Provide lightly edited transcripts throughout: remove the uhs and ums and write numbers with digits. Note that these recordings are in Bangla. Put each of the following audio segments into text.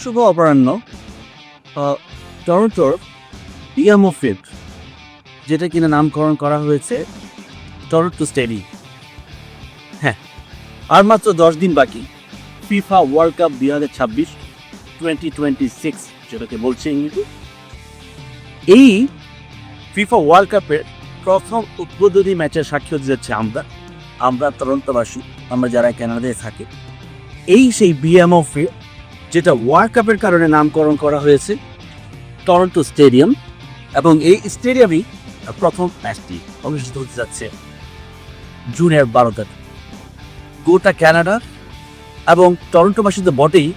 শুভ অপরাহ্ন। টরন্টোর পিএমও ফিল্ড, যেটা কিনা নামকরণ করা হয়েছে টরন্টো স্টেডিয়াম। হ্যাঁ, আর মাত্র 10 দিন বাকি ফিফা ওয়ার্ল্ড কাপ 2026 যেটাকে বলছে ইংরেজি। এই ফিফা ওয়ার্ল্ড কাপের প্রথম উদ্বোধনী ম্যাচের সাক্ষী হতে যাচ্ছে আমরা টরন্টোবাসী, আমরা যারা কানাডায় থাকি। এই সেই বিএমও ফিল্ড, যেটা ওয়ার্ল্ড কাপের কারণে নামকরণ করা হয়েছে টরন্টো স্টেডিয়াম, এবং এই স্টেডিয়ামই প্রথম ম্যাচটি অনুষ্ঠিত হতে যাচ্ছে জুনের 12 তারিখ। গোটা কানাডা এবং টরন্টোবাসী তো বটেই,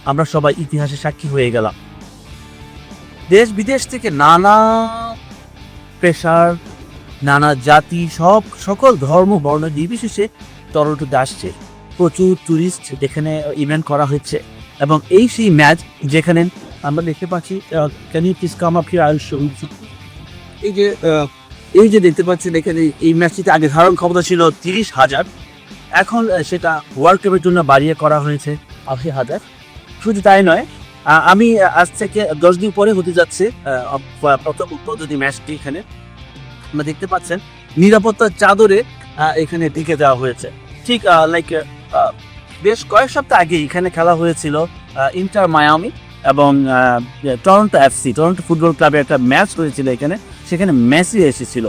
আমরা সবাই ইতিহাসে সাক্ষী হয়ে গেলাম। দেশ বিদেশ থেকে নানা পেশার, নানা জাতি, সকল ধর্ম বর্ণ নির্বিশেষে টরন্টোতে আসছে। প্রচুর টুরিস্ট এখানে ইভেন্ট করা হচ্ছে, এবং এই সেই ম্যাচ যেখানে আমরা দেখতে পাচ্ছি। Can you please come up here? এই যে দেখতে পাচ্ছেন এখানে, এই ম্যাচটিতে আগে ধারণ ক্ষমতা ছিল 30,000, এখন সেটা ওয়ার্ল্ড কাপের জন্য বাড়িয়ে করা হয়েছে 80,000। শুধু তাই নয়, আমি আজ থেকে 10 দিন পরে হতে যাচ্ছে প্রথম উদ্বোধনী ম্যাচটি। এখানে আমরা দেখতে পাচ্ছেন নিরাপত্তার চাদরে এখানে ঢেকে দেওয়া হয়েছে। ঠিক লাইক বেশ কয়েক সপ্তাহ আগে এখানে খেলা হয়েছিল ইন্টার মায়ামি এবং টরন্টো এফসি, টরন্টো ফুটবল ক্লাবের একটা ম্যাচ হয়েছিল এখানে। সেখানে মেসি এসেছিল।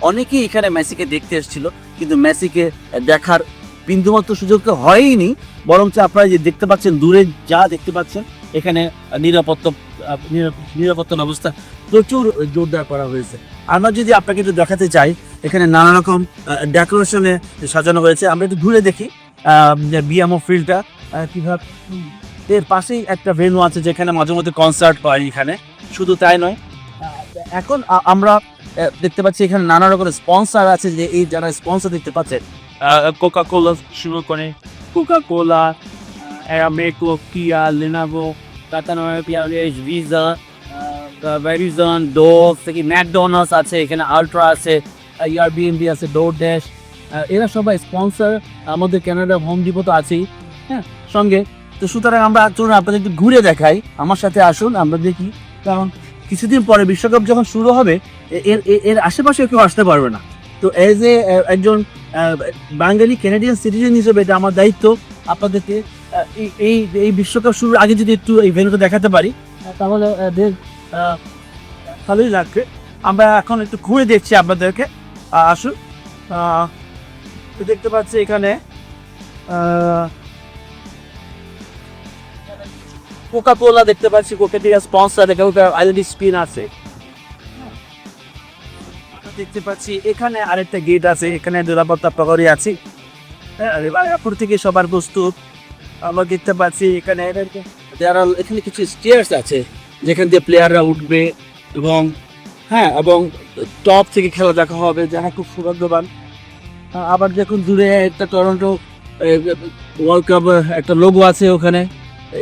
অনেকেই এখানে মেসিকে দেখতে এসেছিল, কিন্তু মেসিকে দেখার বিন্দুমাত্র সুযোগ তো হয়নি। বরঞ্চ আপনারা যে দেখতে পাচ্ছেন, দূরে যা দেখতে পাচ্ছেন, এখানে নিরাপত্তা ব্যবস্থা প্রচুর জোরদার করা হয়েছে। আমরা যদি আপনাকে একটু দেখাতে চাই, এখানে নানা রকম ডেকোরেশনে সাজানো হয়েছে। আমরা একটু ঘুরে দেখি বিএমও ফিল্ডটা কীভাবে। এর পাশেই একটা ভেন্যু আছে যেখানে মাঝে মধ্যে কনসার্ট হয় এখানে। শুধু তাই নয়, এখন আমরা দেখতে পাচ্ছি এখানে নানা রকমের স্পন্সর আছে। যে এই যারা স্পন্সর দেখতে পাচ্ছেন, কোকা কোলা শুরু করে Coca Cola, Aramco, Kia, Lenovo, Tata পিয়ারেজ, ভিসা, ভেরিজন, ডোভ থেকে ম্যাকডোনাল্ডস আছে, এখানে আল্ট্রা আছে, এয়ারবিএনবি আছে, ডোরড্যাশ। এরা সবাই স্পন্সর। আমাদের কানাডা হোম ডিপো তো আছেই, হ্যাঁ, সঙ্গে। তো সুতরাং আমরা চলুন আপনাদের একটু ঘুরে দেখাই, আমার সাথে আসুন, আমরা দেখি। কারণ কিছুদিন পরে বিশ্বকাপ যখন শুরু হবে, এর আশেপাশে কেউ আসতে পারবে না। তো এজ একজন বাঙালি কানাডিয়ান সিটিজেন হিসেবে এটা আমার দায়িত্ব আপনাদেরকে এই বিশ্বকাপ শুরুর আগে যদি একটু এই ভেন্যুটা দেখাতে পারি, তাহলে ভালোই লাগবে। আমরা এখন একটু ঘুরে দেখছি আপনাদেরকে, আসুন। দেখতে পাচ্ছি এখানে কোকা কোলা দেখতে পাচ্ছি, কোকাটিয়া স্পন্সর, আইডেন্টি স্পিন আছে দেখতে পাচ্ছি। এখানে আরেকটা গেট আছে, এখানে নিরাপত্তা প্রহরী আছে। এরপর থেকে সবার প্রস্তুত। আমরা দেখতে পাচ্ছি এখানে এখানে কিছু স্টেয়ার্স আছে যেখান দিয়ে প্লেয়াররা উঠবে, এবং হ্যাঁ, এবং টপ থেকে খেলা দেখা হবে, যারা খুব সৌভাগ্যবান। আবার দেখুন দূরে একটা টরন্টো ওয়ার্ল্ড কাপ একটা লোগো আছে ওখানে।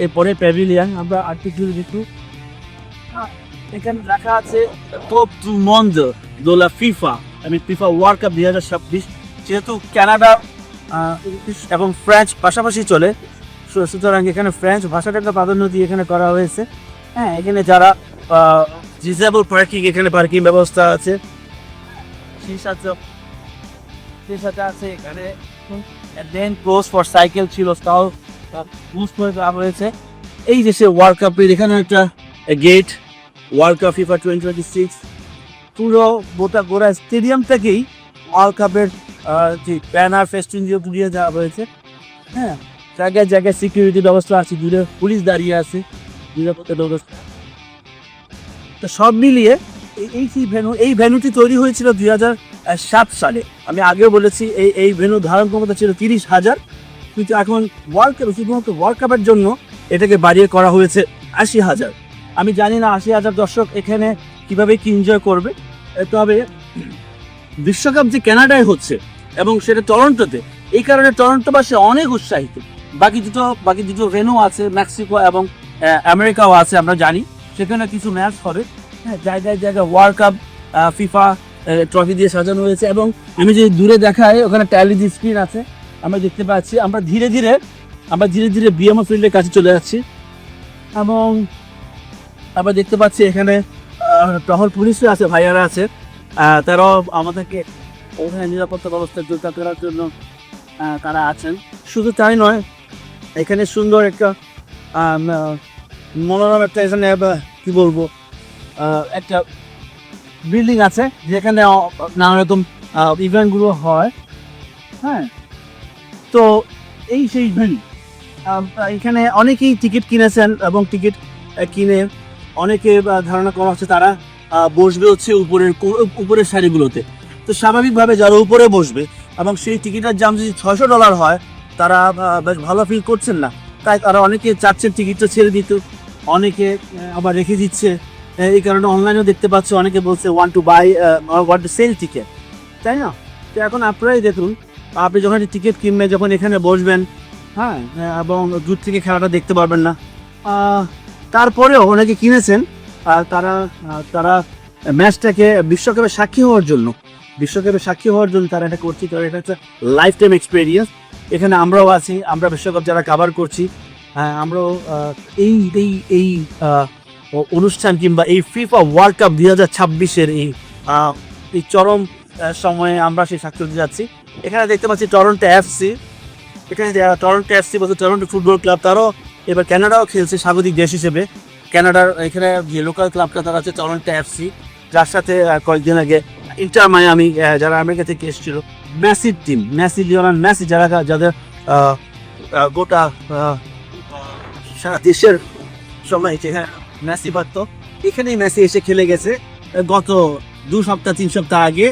এরপরে প্যাভিলিয়ন, আমরা আর্টিকেল দেখু, এখানে লেখা আছে টপ টু মন্দ দোলা ফিফা। FIFA world cup 2026। যেহেতু কানাডা এবং ফ্রেঞ্চ পাশাপাশি চলে, সুতরাং এখানে ফ্রেঞ্চ ভাষাটাকে প্রাধান্য দিয়ে এখানে করা হয়েছে। হ্যাঁ, এখানে যারা ডিসেবল পার্কিং, এখানে পার্কিং ব্যবস্থা আছে। সেই সাথে আছে এখানে দেন ক্লোজ ফর সাইকেল ছিল, তাও ক্লোজ করে দেওয়া হয়েছে। এই যে সে ওয়ার্ল্ড কাপের এখানে একটা গেট, ওয়ার্ল্ড কাপ ফিফা 2026। পুরো গোটা স্টেডিয়াম থেকেই ওয়ার্ল্ড কাপের যে ব্যানার ফেস্টুন দিয়ে দেওয়া হয়েছে। হ্যাঁ, জায়গায় জায়গায় সিকিউরিটি ব্যবস্থা আছে, দূরে পুলিশ দাঁড়িয়ে আছে, নিরাপত্তা ব্যবস্থা। তো সব মিলিয়ে এই ভেন্যুটি তৈরি হয়েছিল 2007 সালে। আমি আগেও বলেছি এই ভেন্যু ধারণ ক্ষমতা ছিল 30,000, কিন্তু এখন ওয়ার্ল্ড কাপ, শুধুমাত্র ওয়ার্ল্ড কাপের জন্য এটাকে বাড়িয়ে করা হয়েছে 80,000। আমি জানি না 80,000 দর্শক এখানে কিভাবে কি এনজয় করবে। তবে বিশ্বকাপ যে কানাডায় হচ্ছে এবং সেটা টরন্টোতে, এই কারণে টরন্টোবাসী অনেক উৎসাহিত। বাকি দুটো ভেন্যু আছে, মেক্সিকো এবং আমেরিকাও আছে, আমরা জানি সেখানে কিছু ম্যাচ হবে। হ্যাঁ, জায়গায় ওয়ার্ল্ড কাপ ফিফা ট্রফি দিয়ে সাজানো হয়েছে। এবং আমি যে দূরে দেখাই, ওখানে টেলিভিশন স্ক্রিন আছে, আমরা দেখতে পাচ্ছি। আমরা ধীরে ধীরে বিএমও ফিল্ডের কাছে চলে যাচ্ছি। এবং আবার দেখতে পাচ্ছি এখানে টহল পুলিশও আছে, ভাইয়ারা আছে, তারাও আমাদেরকে ওখানে নিরাপত্তা ব্যবস্থা জোরদার করার জন্য তারা আছেন। শুধু তাই নয়, এখানে সুন্দর একটা মনোরম একটা এখানে কি বলবো একটা বিল্ডিং আছে যেখানে নানা রকম ইভেন্টগুলো হয়। হ্যাঁ, তো এই সেই ইভেন্ট এখানে অনেকেই টিকিট কিনেছেন এবং টিকিট কিনে অনেকে ধারণা করা হচ্ছে তারা বসবে হচ্ছে উপরের সারিগুলোতে। তো স্বাভাবিকভাবে যারা উপরে বসবে এবং সেই টিকিটের দাম যদি $600 হয়, তারা বেশ ভালো ফিল করছেন না, তাই তারা অনেকে চাচ্ছেন টিকিটটা ছেড়ে দিত, অনেকে আবার রেখে দিচ্ছে। এই কারণে অনলাইনেও দেখতে পাচ্ছি অনেকে বলছে ওয়ান্ট টু সেল টিকিট, তাই না? তো এখন আপনারাই দেখুন, আপনি যখন টিকিট কিনবেন, যখন এখানে বসবেন, হ্যাঁ, এবং দূর থেকে খেলাটা দেখতে পারবেন না, তারপরেও অনেকে কিনেছেন তারা তারা ম্যাচটাকে বিশ্বকাপের সাক্ষী হওয়ার জন্য তারা এটা করছি। কারণ এটা একটা লাইফ টাইম এক্সপিরিয়েন্স। এখানে আমরাও আছি, আমরা বিশ্বকাপ যারা কাভার করছি, আমরাও এই এই এই অনুষ্ঠান কিংবা এই ফিফা ওয়ার্ল্ড কাপ 2026-এর এই চরম সময়ে আমরা সেই সাক্ষী হতে যাচ্ছি। এখানে দেখতে পাচ্ছি টরন্টো এফসি, এখানে টরন্টো এফসি বলতে টরন্টো ফুটবল ক্লাব, তারাও এবার কানাডাও খেলছে স্বাগতিক দেশ হিসেবে। কানাডার এখানে যে লোকাল ক্লাবটা তারা হচ্ছে টরন্টো এফসি, যার সাথে কয়েকদিন আগে ইন্টার মায়ামি যারা আমেরিকা থেকে এসেছিল, ম্যাসিভ টিম, মেসি যাদের গোটা সারা দেশের সময় যেখানে মেসি পারত, এখানেই মেসি এসে খেলে গেছে গত 2-3 সপ্তাহ আগে।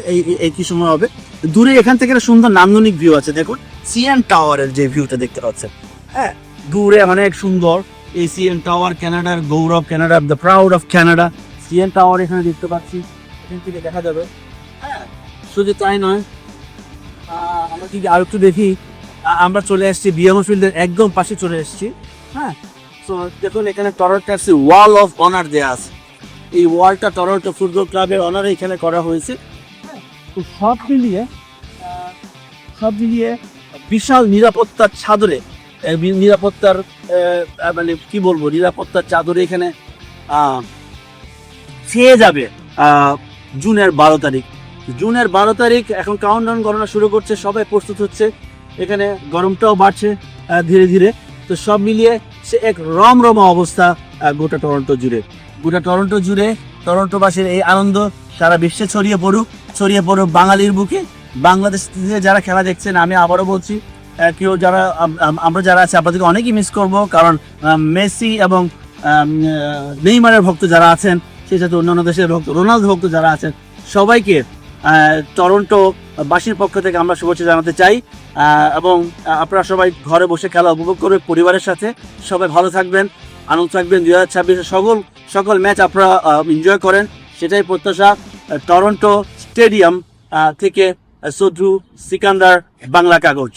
এই কি সময় হবে, দূরে এখান থেকে একটা সুন্দর নান্দনিক ভিউ আছে। দেখুন সিএন টাওয়ারের যে ভিউটা দেখতে পাচ্ছেন, হ্যাঁ, দূরে অনেক সুন্দর এই সিএন টাওয়ার, কানাডার গৌরব, কানাডার the proud of Canada. CN tower এখানে দেখতে পাচ্ছি, এখান থেকে দেখা যাবে। হ্যাঁ, শুধু তাই নয়, আমরা যদি আর একটু দেখি, আমরা চলে এসেছি বিএমও ফিল্ডের একদম পাশে চলে এসেছি। হ্যাঁ, তো দেখুন এখানে Toronto FC wall of honour দেওয়া আছে। এই ওয়ালটা টরন্টো ফুটবল ক্লাবের অনারে এখানে করা হয়েছে। তো সব মিলিয়ে বিশাল নিরাপত্তার চাদরে, মানে কি বলবো, নিরাপত্তার চাদরে এখানে ছেয়ে যাবে জুনের 12 তারিখ। এখন কাউন্টডাউন গণনা শুরু করছে, সবাই প্রস্তুত হচ্ছে, এখানে গরমটাও বাড়ছে ধীরে ধীরে। তো সব মিলিয়ে সে এক রমরমা অবস্থা গোটা টরন্টো জুড়ে টরন্টোবাসীর এই আনন্দ সারা বিশ্বে ছড়িয়ে পড়ুক বাঙালির বুকে। বাংলাদেশ থেকে যারা খেলা দেখছেন, আমি আবারও বলছি, আমরা যারা আছি আপনাদেরকে অনেকই মিস করব, কারণ মেসি এবং নেইমারের ভক্ত যারা আছেন, সেই সাথে অন্যান্য দেশের ভক্ত, রোনালদো ভক্ত যারা আছেন, সবাইকে টরন্টো বাসীর পক্ষ থেকে আমরা শুভেচ্ছা জানাতে চাই। এবং আপনারা সবাই ঘরে বসে খেলা উপভোগ করবে পরিবারের সাথে। সবাই ভালো থাকবেন, আনন্দ থাকবেন। 2026-এর সকল ম্যাচ আপনারা এনজয় করেন, সেটাই প্রত্যাশা। টরন্টো স্টেডিয়াম থেকে সদ্রু সিকান্দার, বাংলা কাগজ।